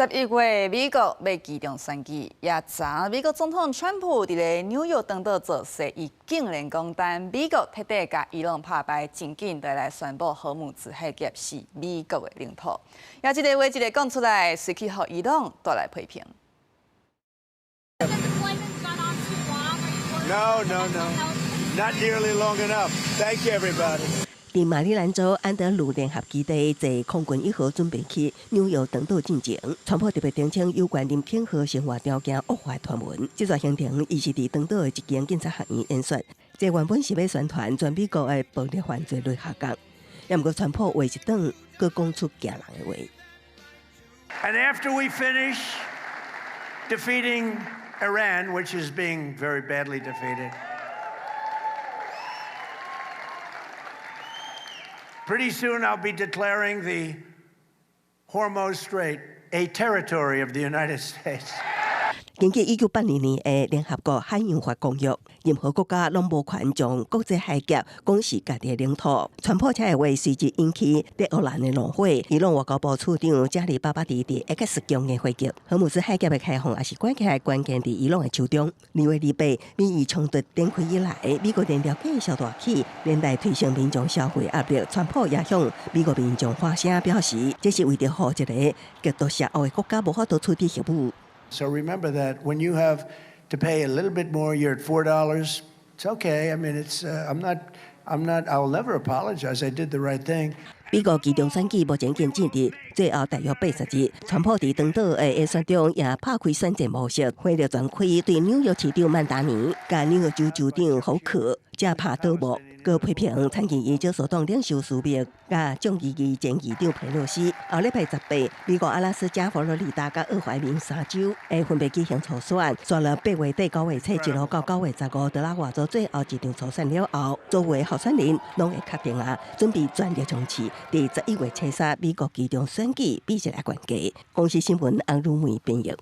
11月，美国要启动选举，也查美国总统川普伫咧纽约登岛造势，伊竟然讲，但美国彻底甲伊朗拍败，真紧就来宣布荷姆兹海峡是美国的领土。也这个话一个讲出来，随去互伊朗带来批评。No, not nearly long enough. Thank you, everybody. 伫马里兰州安德鲁联合基地坐空军1号准备去纽约登岛进前，川普特别澄清有关林品和生活条件恶化传闻。这座行程伊是伫登岛的一间警察学院演说，这原本是要宣传全美国的暴力犯罪类下降，也毋过川普话一顿，佮讲出惊人的话。And after we finish defeating Iran, which is being very badly defeated, pretty soon I'll be declaring the Hormuz Strait a territory of the United States. 根据1982年的联合国海洋法公约，任何国家拢无权将国际海峡讲是家己的领土。川普这话随即引起对俄兰的怒火。伊朗外交部处长加里巴巴迪伫 X 强硬回击，荷姆斯海峡的开放也是关起来关键伫伊朗的手中。2月28，美伊冲突展开以来，美国连条计小大起，连带推升民众消费压力。川普也向美国民众发声表示，这是为着让一个极度邪恶的国家无法度处理核武。So remember that when you have to pay a little bit more, you're at $4. It's okay. I mean, it's I'll never apologize. I did the right thing. 美国其中选举目前进入最后大约80日，川普伫登岛的演说中也拍开选战模式，花了全开对纽约市长曼达尼、甲纽约州州长豪克正拍倒幕。佮批评参议院少数党领袖苏密，甲众议院前议长佩洛西。后礼拜18，美国阿拉斯加、佛罗里达甲俄亥明3州会分别举行初选，刷了8月底9月初一路到9月15，德拉瓦州最后一场初选了后，作为候选人拢会确定准备全力冲刺第11月初3美国其中选举比一个关键。公司新闻洪如梅编译。